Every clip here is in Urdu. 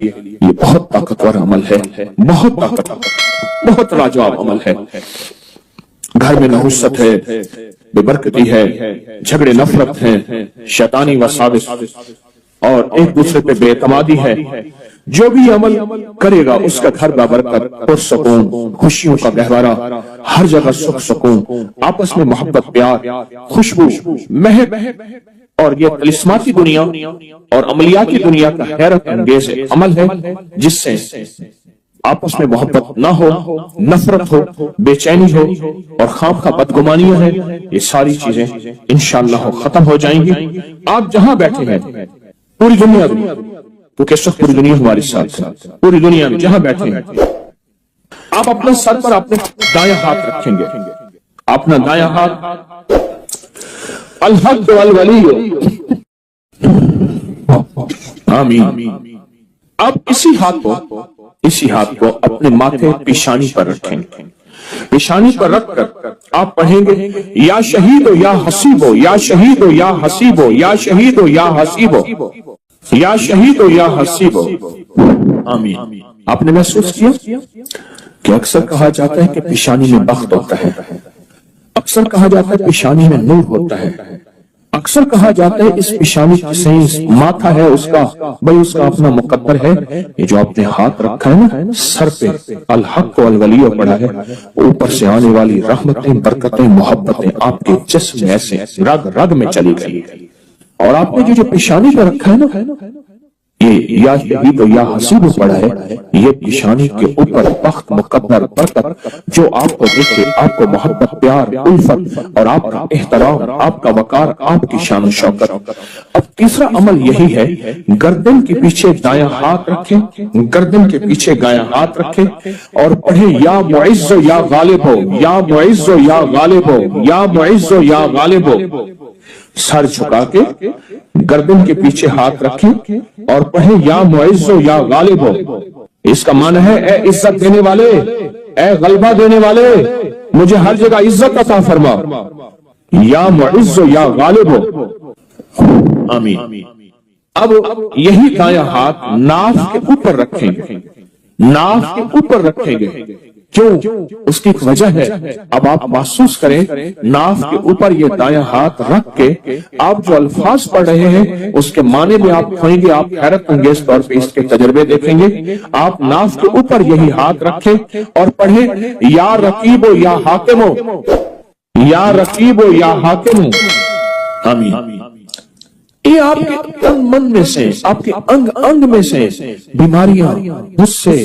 یہ بہت طاقتور عمل ہے، بہت طاقتور، بہت لاجواب عمل ہے۔ گھر میں نحوست ہے، بے برکتی ہے، جھگڑے نفرت ہیں، شیطانی وساوس اور ایک دوسرے پہ بے اعتمادی ہے، جو بھی عمل کرے گا اس کا گھر بابرکت، پرسکون، خوشیوں کا گہوارہ، ہر جگہ سکھ سکون، آپس میں محبت، پیار، خوشبو، مہک، اور یہ طلسماتی دنیا اور عملیاتی دنیا کا حیرت انگیز عمل ہے جس سے آپس میں محبت نہ ہو، نفرت ہو، بے چینی ہو اور خواہ بدگمانیاں ہیں، یہ ساری چیزیں انشاءاللہ ختم ہو جائیں گی۔ آپ جہاں بیٹھے ہیں پوری دنیا میں، کیونکہ اس وقت پوری دنیا ہمارے ساتھ ہے، پوری دنیا میں جہاں بیٹھے ہیں آپ اپنا سر پر اپنے دایاں ہاتھ رکھیں گے، اپنا دایاں ہاتھ الحق والولی، آمین۔ اب اسی ہاتھ کو اپنے ماتھے پیشانی پر رکھیں گے، پیشانی پر رکھ کر آپ پڑھیں گے یا شہید ہو یا حسیب ہو، یا شہید ہو یا حسیب ہو، یا شہید ہو یا حسیب ہو، یا شہید ہو یا حسیب ہو، آمین۔ آپ نے محسوس کیا کہ اکثر کہا جاتا ہے کہ پیشانی میں بخت ہوتا ہے، اکثر کہا جاتا ہے پیشانی میں نور ہوتا ہے، اکثر کہا جاتا ہے اس پیشانی سے ماتھا ہے اس کا، بھئی اس کا اپنا مقدر ہے۔ یہ جو آپ نے ہاتھ رکھا ہے نا سر پہ، الحق والولی پڑھا ہے، اوپر سے آنے والی رحمتیں، برکتیں، محبتیں آپ کے جسم میں ایسے رگ رگ میں چلی گئی، اور آپ نے جو پیشانی پہ رکھا ہے نا یہ یا شہید یا حسیب پڑھا ہے، یہ پیشانی کے اوپر بخت، مقدر، برکت جو آپ کو دیکھے، آپ کو محبت، پیار، الفت اور آپ کا احترام، آپ کا وقار، آپ کی شان و شوکت۔ اب تیسرا عمل یہی ہے، گردن کے پیچھے دایاں ہاتھ رکھیں، گردن کے پیچھے دایاں ہاتھ رکھیں اور پڑھیں یا معز یا غالب ہو، یا معز یا غالب ہو، یا معز یا غالب ہو۔ سر جھکا کے گردن کے پیچھے ہاتھ رکھیں اور پڑھیں یا معز یا غالب ہو۔ اس کا معنی ہے اے عزت دینے والے، اے غلبہ دینے والے، مجھے ہر جگہ عزت عطا فرما، یا معز یا غالب ہو، آمین۔ اب یہی دایاں ہاتھ ناف کے اوپر رکھیں گے، ناف کے اوپر رکھیں گے، کیوں؟ اس کی ایک وجہ ہے، اب آپ محسوس کریں ناف کے اوپر یہ دایاں ہاتھ رکھ کے آپ جو الفاظ پڑھ رہے ہیں اس کے معنی میں آپ کھوئیں گے، آپ حیرت انگیز طور پہ اس کے تجربے دیکھیں گے۔ آپ ناف کے اوپر یہی ہاتھ رکھیں اور پڑھیں یا رقیب ہو یا حاکم ہو، یا رقیب ہو یا حاکم ہو، آمین۔ یہ آپ کے تن من میں سے، آپ کے انگ انگ میں سے بیماریاں، غصے،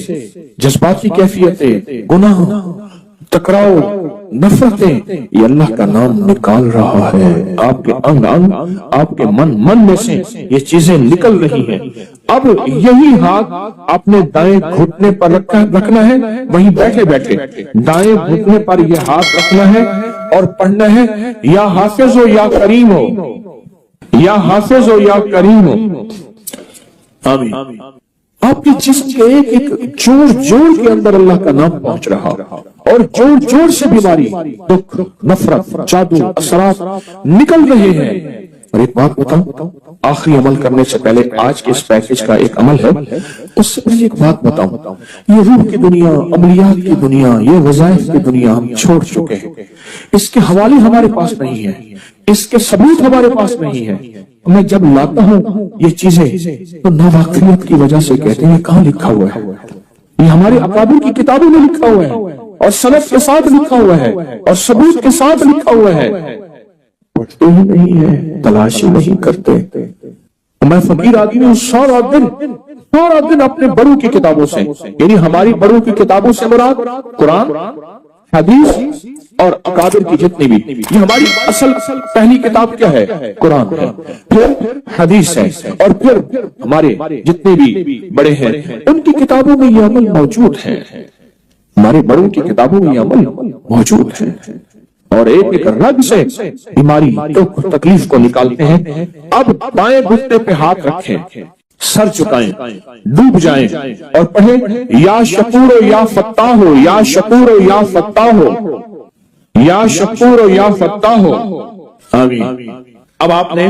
جذباتی کیفیتیں، گناہ، ٹکراؤ، نفرتیں، یہ اللہ کا نام نکال رہا ہے۔ آپ کے انگ انگ، آپ کے من میں سے یہ چیزیں نکل رہی ہیں۔ اب یہی ہاتھ اپنے دائیں گھٹنے پر رکھنا ہے، وہیں بیٹھے بیٹھے دائیں گھٹنے پر یہ ہاتھ رکھنا ہے اور پڑھنا ہے یا حافظ ہو یا کریم ہو، یا حافظ ہو یا کریم ہو، آمین۔ آپ کی جسم کے ایک ایک جوڑ جوڑ کے اندر اللہ کا نام پہنچ رہا اور جوڑ جوڑ سے بیماری، دکھ، نفرت، جادو، اثرات نکل رہے ہیں۔ اور ایک بات بتاؤں، آخری عمل کرنے سے پہلے آج کے اس پیکج کا ایک عمل ہے، اس سے پہلے ایک بات بتاؤں، یہ روح کی دنیا، عملیات کی دنیا، یہ وظائف کی دنیا ہم چھوڑ چکے ہیں، اس کے حوالے ہمارے پاس نہیں ہیں، اس کے ثبوت ہمارے پاس نہیں ہے۔ میں جب لاتا ہوں یہ چیزیں تو ناواقفیت کی وجہ سے کہتے ہیں کہاں لکھا ہوا ہے؟ یہ ہمارے اکابر کی کتابوں میں لکھا ہوا ہے اور سند کے ساتھ لکھا ہوا ہے اور ثبوت کے ساتھ لکھا ہوا ہے، پڑھتے ہی نہیں ہے، تلاشی نہیں کرتے۔ میں فقیر آدمی ہوں، سارا دن اپنے بڑوں کی کتابوں سے، یعنی ہماری بڑوں کی کتابوں سے مراد قرآن، حدیث اور اکابر کی جتنی بھی، یہ ہماری اصل پہلی کتاب کیا ہے؟ قرآن ہے، پھر حدیث ہے، اور پھر ہمارے جتنے بھی بڑے ہیں ان کی کتابوں میں یہ عمل موجود ہے، ہمارے بڑوں کی کتابوں میں یہ عمل موجود ہے، اور ایک ایک رگ سے بیماری، دکھ، تکلیف کو نکالتے ہیں۔ اب بائیں گھٹنے پہ ہاتھ رکھیں، سر چکائیں، ڈوب جائیں اور پڑھیں یا شکور ہو یا فتاح ہو، یا شکور ہو یا فتاح ہو، یا شکور ہو یا فتاح ہو، آمین۔ اب آپ نے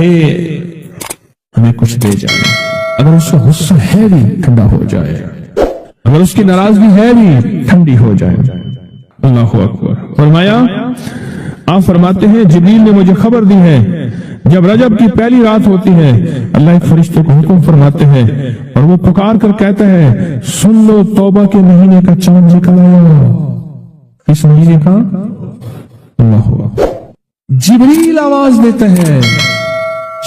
کہ ہمیں کچھ دے جائے، اگر اس کا غصہ ہے بھی ٹھنڈا ہو جائے، اگر اس کی ناراضگی ہے بھی ٹھنڈی ہو جائے۔ اللہ اکبر۔ فرمایا، آپ فرماتے ہیں جبریل نے مجھے خبر دی ہے جب رجب کی پہلی رات ہوتی ہے اللہ ایک فرشتے کو حکم فرماتے ہیں اور وہ پکار کر کہتا ہے سن لو توبہ کے مہینے کا چاند نکل آیا۔ کس مہینے کا؟ اللہ اکبر۔ جبریل آواز دیتا ہے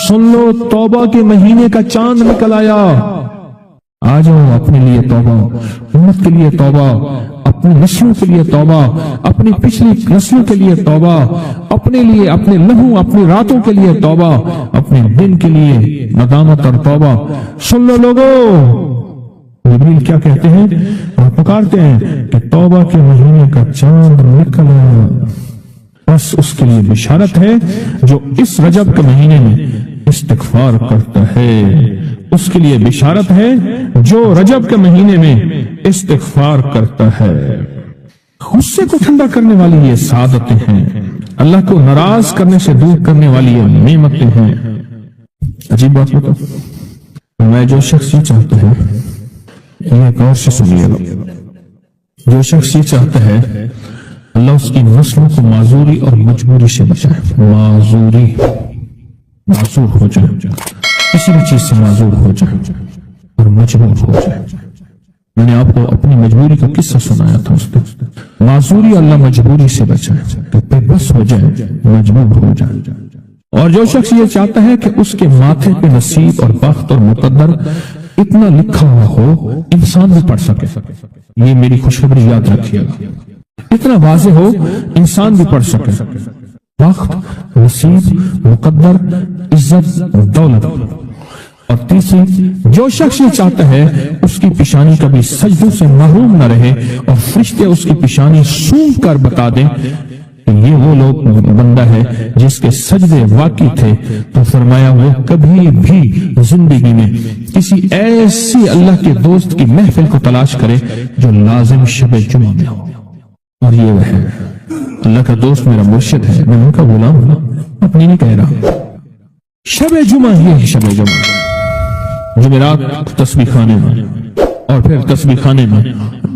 سن لو توبہ کے مہینے کا چاند نکل آیا، آ جاؤ اپنے لیے توبہ، امت کے لیے توبہ، اپنی نسلوں کے لیے توبہ، اپنی پچھلی نسلوں کے لیے توبہ، اپنے لیے، اپنے لہو، اپنی راتوں کے لیے توبہ، اپنے دن کے لیے ندامت اور توبہ۔ سن لو لوگو، جبریل کیا کہتے ہیں اور پکارتے ہیں کہ توبہ کے مہینے کا چاند نکل آیا۔ بس اس کے لیے بشارت ہے جو اس رجب کے مہینے میں استغفار کرتا ہے، اس کے لیے بشارت ہے جو رجب کے مہینے میں استغفار کرتا ہے۔ غصے کو ٹھنڈا کرنے والی یہ سعادتیں ہیں، اللہ کو ناراض کرنے سے دور کرنے والی یہ نعمتیں ہیں۔ عجیب بات بتاؤ، میں جو شخص یہ چاہتا ہے، یہ غور سے سنیے گا، جو شخص یہ چاہتا ہے اللہ اس کی نسلوں کو معذوری اور مجبوری سے بچائے، معذور ہو جائے، کسی بھی چیز سے معذور ہو جائے اور مجبور ہو جائے۔ میں نے آپ کو اپنی مجبوری کا قصہ سنایا تھا، اس پہ معذوری اللہ مجبوری سے بچائے کہ بے بس ہو جائے، مجبور ہو جائے۔ اور جو شخص یہ چاہتا ہے کہ اس کے ماتھے پہ نصیب اور بخت اور مقدر اتنا لکھا ہوا ہو انسان بھی پڑھ سکے، یہ میری خوشخبری یاد رکھیے گا، اتنا واضح ہو انسان بھی پڑھ سکے، وقت، نصیب، مقدر، عزت، دولت۔ اور تیسری، جو شخص یہ چاہتا ہے اس کی پیشانی کبھی سجدوں سے محروم نہ رہے اور فرشتے اس کی پیشانی سونپ کر بتا دیں کہ یہ وہ لوگ بندہ ہے جس کے سجدے واقعی تھے، تو فرمایا وہ کبھی بھی زندگی میں کسی ایسی اللہ کے دوست کی محفل کو تلاش کرے جو لازم شب جمعہ میں ہو۔ اور یہ وہ ہے، اللہ کا دوست میرا مرشد ہے، میں ان کا غلام ہوں، اپنی نہیں کہہ رہا۔ شب جمعہ یہ ہے، شب جمعہ جمعرات تسبیح خانے میں، اور پھر تسبیح خانے میں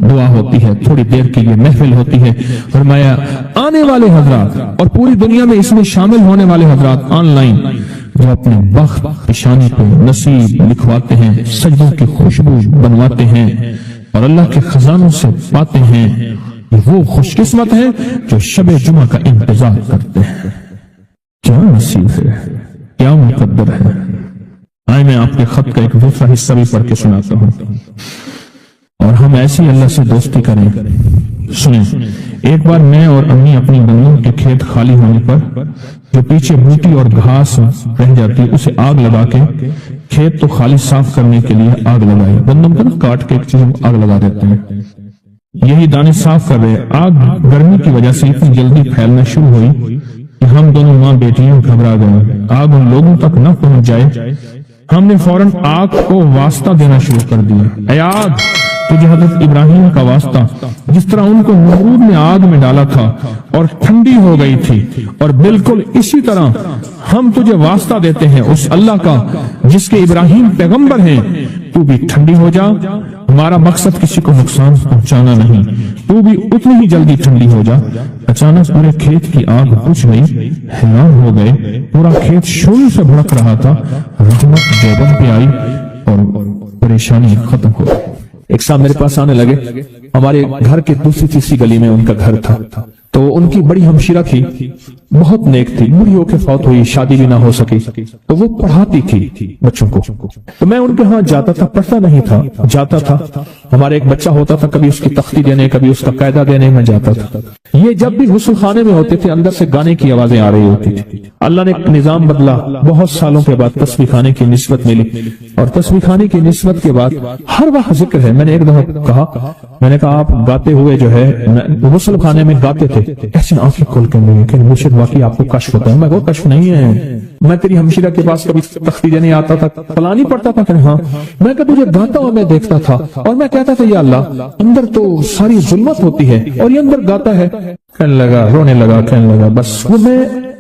دعا ہوتی ہے، تھوڑی دیر کے لیے محفل ہوتی ہے۔ فرمایا آنے والے حضرات اور پوری دنیا میں اس میں شامل ہونے والے حضرات آن لائن جو اپنے بخت پیشانی پہ نصیب لکھواتے ہیں، سجدوں کی خوشبو بنواتے ہیں اور اللہ کے خزانوں سے پاتے ہیں، وہ خوش قسمت ہیں جو شب جمعہ کا انتظار کرتے ہیں۔ کیا نصیب ہے، کیا مقدر ہے۔ آئے میں آپ کے خط کا ایک دوسرا حصہ بھی پڑھ کے سناتا ہوں اور ہم ایسی اللہ سے دوستی کریں۔ سنیں، ایک بار میں اور امی اپنی گندم کے کھیت خالی ہونے پر جو پیچھے بوٹی اور گھاس رہ جاتی ہے اسے آگ لگا کے کھیت تو خالی صاف کرنے کے لیے آگ لگائی، گندم کو نا کاٹ کے ایک چیز آگ لگا دیتے ہیں، یہی دانے صاف کر رہے۔ آگ گرمی کی وجہ سے اتنی جلدی پھیلنا شروع ہوئی کہ ہم دونوں ماں بیٹیوں گھبرا گئے، آگ ان لوگوں تک نہ پہنچ جائے۔ ہم نے فوراً آگ کو واسطہ دینا شروع کر دیا، اے آگ تجھے حضرت ابراہیم کا واسطہ، جس طرح ان کو نمرود نے آگ میں ڈالا تھا اور ٹھنڈی ہو گئی تھی، اور بالکل اسی طرح ہم تجھے واسطہ دیتے ہیں اس اللہ کا جس کے ابراہیم پیغمبر ہیں، تو بھی ٹھنڈی ہو جا۔ ہمارا مقصد کسی کو نقصان پہنچانا نہیں، تو بھی اتنی ہی جلدی ٹھنڈی ہو جا۔ اچانک پورے کھیت کی آگ بجھ گئی، حیران ہو گئے، پورا کھیت شعلوں سے بھڑک رہا تھا۔ رحمت دیوبند پہ آئی اور پریشانی ختم ہو گئی۔ ایک صاحب میرے پاس آنے لگے، ہمارے گھر کے دوسری تیسری گلی میں ان کا گھر تھا، تو ان کی بڑی ہمشیرہ تھی، بہت نیک تھی، بوڑھی ہو کے فوت ہوئی، شادی بھی نہ ہو سکی، تو وہ پڑھاتی تھی بچوں کو، تو میں ان کے ہاں جاتا تھا، پڑھتا نہیں تھا، جاتا تھا۔ ہمارے ایک بچہ ہوتا تھا، کبھی اس کی تختی دینے، کبھی اس کا قاعدہ دینے میں جاتا تھا۔ یہ جب بھی غسل خانے میں ہوتے تھے اندر سے گانے کی آوازیں آ رہی ہوتی تھی۔ اللہ نے ایک نظام بدلا، بہت سالوں کے بعد تسبیح خانے کی نسبت ملی، اور تسبیح خانے کی نسبت کے بعد ہر وقت ذکر ہے۔ میں نے ایک دفعہ کہا، میں نے کہا آپ گاتے ہوئے جو ہے غسل خانے میں گاتے تھے، ایسے آنکھیں کھول کے نہیں کہ مرشد واقعی آپ کو کشف ہوتا ہے۔ میں وہ کشف نہیں ہے، میں تیری ہمشیرہ کے پاس کبھی تختی دینے آتا تھا، فلانی پڑھتا تھا کہ ہاں، میں کبھی تجھے گاتا ہوا میں دیکھتا تھا اور میں کہتا تھا یا اللہ اندر تو ساری ظلمت ہوتی ہے اور یہ اندر گاتا ہے۔ کہنے لگا، رونے لگا، کہنے لگا بس وہ میں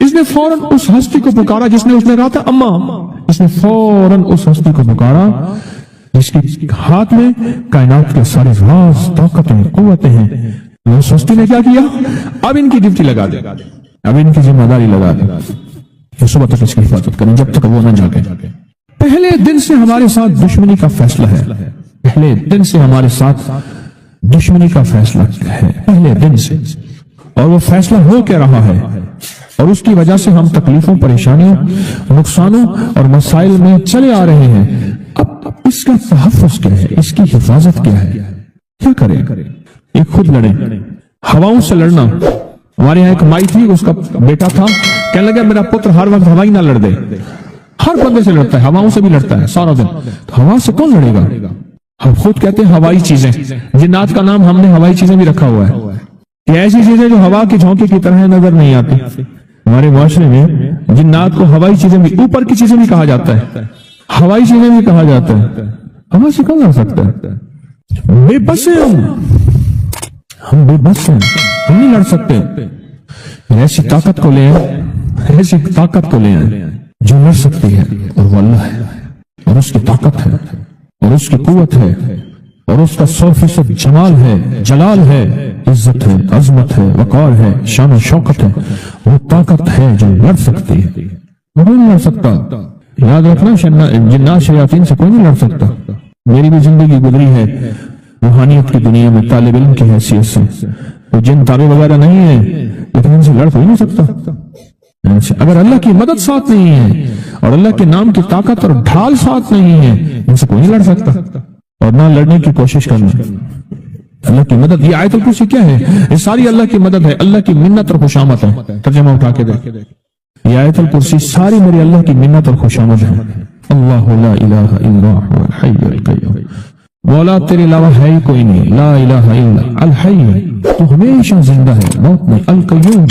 اس نے فوراً اس ہستی کو پکارا جس نے اسے کہا تھا اما. اس نے فوراً اس ہستی کو پکارا جس کے ہاتھ میں کائنات کے سارے راز طاقتیں قوتیں ہیں. اس ہستی نے کیا کیا؟ اب ان کی ڈیوٹی لگا دے, اب ان کی ذمہ داری لگا دے کہ صبح تک اس کی حفاظت کریں جب تک وہ نہ جاگے. پہلے دن سے ہمارے ساتھ دشمنی کا فیصلہ ہے, پہلے دن سے ہمارے ساتھ دشمنی کا فیصلہ ہے, پہلے دن سے. اور وہ فیصلہ ہو کے رہا ہے, اور اس کی وجہ سے ہم تکلیفوں, پریشانیوں, نقصانوں اور مسائل میں چلے آ رہے ہیں. اب اس کا تحفظ کیا ہے, اس کی حفاظت کیا ہے, کیا کریں؟ ایک خود لڑیں. ہواؤں سے لڑنا. ہمارے یہاں ایک مائی تھی, اس کا بیٹا تھا, کہنے لگا میرا پتر ہر وقت ہوائی نہ لڑ دے. ہر بندے سے لڑتا ہے, ہواؤں سے بھی لڑتا ہے سارا دن. تو ہوا سے کون لڑے گا؟ ہم خود کہتے ہیں ہوائی چیزیں. جنات کا نام ہم نے ہوائی چیزیں بھی رکھا ہوا ہے. یہ ایسی چیزیں جو ہوا کے جھونکے کی طرح نظر نہیں آتی. ہمارے معاشرے میں جنات کو ہوائی چیزیں بھی, اوپر کی چیزیں بھی کہا جاتا ہے, ہوائی چیزیں بھی کہا جاتا ہے. ہوا سے کون لڑ سکتا ہے؟ بے بس ہیں ہم بے بس ہیں, ہم نہیں لڑ سکتے. ایسی طاقت کو لے آئیں, ایسی طاقت کو لے آئیں جو لڑ سکتی ہے, اور وہ اللہ ہے, اور اس کی طاقت ہے, اور اس کی قوت ہے, اور اس کا 100% جمال ہے, جلال ہے, عزت ہے, عظمت ہے, وقار ہے, شان و شوکت ہے. وہ طاقت ہے جو لڑ سکتی ہے, وہ نہیں لڑ سکتا. یاد رکھنا, جنات شیاطین سے کوئی نہیں لڑ سکتا. میری بھی زندگی گزری ہے روحانیت کی دنیا میں طالب علم کی حیثیت سے. وہ جن تابع وغیرہ نہیں ہے, لیکن ان سے لڑ کوئی نہیں سکتا. اگر اللہ کی مدد ساتھ نہیں ہے, اور اللہ کے نام کی طاقت اور ڈھال ساتھ نہیں ہے, ان سے کوئی نہیں لڑ سکتا. اور نہ لڑنے کی کوشش کرنا. اللہ کی مدد, یہ آیت الکرسی کیا ہے؟ یہ ساری اللہ کی مدد ہے, اللہ کی منت اور خوشامد ہے. ترجمہ اٹھا کے دیکھ, یہ آیت الکرسی ساری میری اللہ کی منت اور خوشامد ہے. اللہ لا الہ الا هو الحی القیوم. مولا تیرے علاوہ ہے ہی کوئی نہیں. لا الہ الا الحی, تو ہمیشہ زندہ ہے, موت نہیں. القیوم,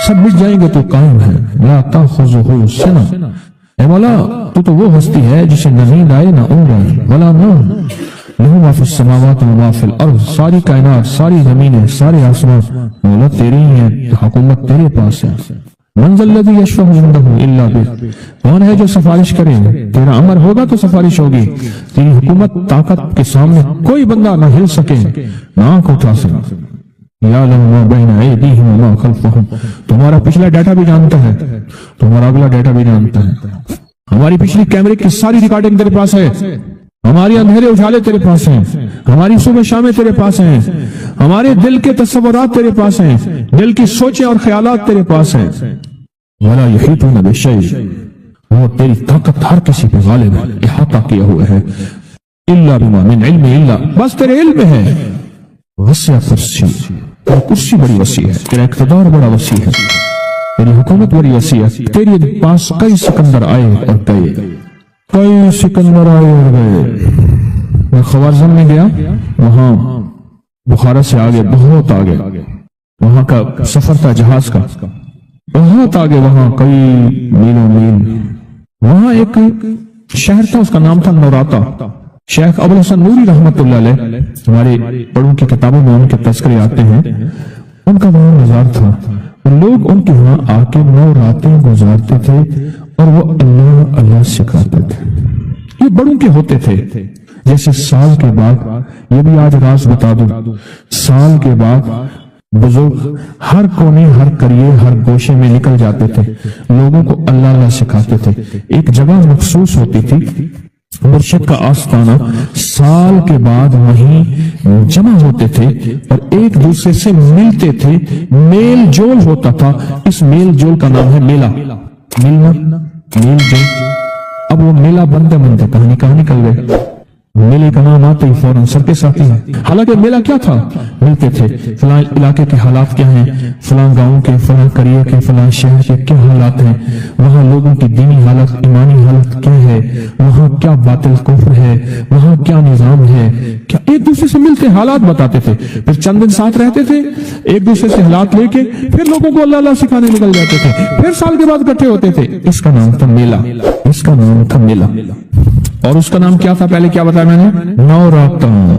سب مٹ جائیں گے تو قائم ہے. لا تاخذہ سنہ, اے مولا تو وہ ہستی ہے جسے نہ نیند آئے نہ اونگ آئے. ولا نوم, لہ ما فی السماوات و ما فی الارض. ساری کائنات, ساری زمینیں, سارے آسمان مولا تیری ہی ہیں, حکومت تیرے پاس ہے. من ذا الذی یشفع عنده الا بہ, کون ہے جو سفارش کرے؟ تیرا امر ہوگا تو سفارش ہوگی. تیری حکومت طاقت کے سامنے کوئی بندہ نہ ہل سکے, نہ آنکھ اٹھا سکے. یعلم ما بین ایدیہم وما خلفہم, تمہارا پچھلا ڈیٹا بھی جانتا ہے, تمہارا اگلا ڈیٹا بھی جانتا ہے. ہماری پچھلی کیمرے کی ساری ریکارڈنگ تیرے پاس ہے, ہماری اندھیرے اجالے تیرے پاس ہیں, ہماری صبح شامیں تیرے پاس ہیں, ہمارے دل کے تصورات تیرے پاس ہیں, دل کی سوچیں اور خیالات تیرے پاس ہیں. ولا یحیطون بشیء, وہ تیری طاقت ہر کسی پہ غالب ہے, احاطہ کیا ہوا ہے. الا بما من علم, الا بس تیرے علم ہے. وسع کرسی, تیری کرسی بڑی وسیع ہے, تیرا اقتدار بڑا وسیع ہے, تیری حکومت بڑی وسیع ہے. تیرے پاس کئی سکندر آئے اور گئے, کئی سکندر آئے اور گئے. میں خوارزم میں گیا, وہاں بخارا سے آگے, بہت آگے, وہاں کا سفر تھا جہاز کا, بہت آگے, وہاں کئی میلوں میل. وہاں ایک شہر تھا, اس کا نام تھا نوراتا. شیخ ابو الحسن نوری رحمت اللہ علیہ, ہمارے بڑوں کی کتابوں میں ان کے تذکرے آتے ہیں. ان کا وہاں مزار تھا, لوگ ان کے وہاں آ کے 9 راتیں گزارتے تھے, اور وہ اللہ اللہ سکھاتے تھے. یہ بڑوں کے ہوتے تھے. جیسے سال کے بعد, یہ بھی آج راز بتا دوں, سال کے بعد بزرگ ہر کونے, ہر کریے, ہر گوشے میں نکل جاتے تھے, لوگوں کو اللہ اللہ سکھاتے تھے. ایک جگہ مخصوص ہوتی تھی, مرشد کا آستانہ. سال کے بعد وہیں جمع ہوتے تھے اور ایک دوسرے سے ملتے تھے, میل جول ہوتا تھا. اس میل جول کا نام ہے میلہ. ملنا, میل جول. اب وہ میلہ بنتے بنتے کہاں نکل گئے. میلے کا نام آتے ہی فوراً سر کے ساتھ ہے. حالانکہ میلہ کیا تھا؟ ملتے تھے, فلاں علاقے کے حالات کیا ہیں, فلاں گاؤں کے, فلاں قریے کے, فلاں شہر کے کیا حالات ہیں, وہاں لوگوں کی دینی حالت, ایمانی حالت کیا ہے, وہاں کیا باطل کفر ہے, وہاں کیا نظام ہے, کیا. ایک دوسرے سے ملتے, حالات بتاتے تھے. پھر چند دن ساتھ رہتے تھے, ایک دوسرے سے حالات لے کے پھر لوگوں کو اللہ اللہ سکھانے نکل جاتے تھے. پھر سال کے بعد اکٹھے ہوتے تھے. اس کا نام تھا میلہ, اس کا نام تھا میلہ. اور اس کا نام کیا تھا؟ پہلے کیا بتایا میں نے؟ نوراتاں.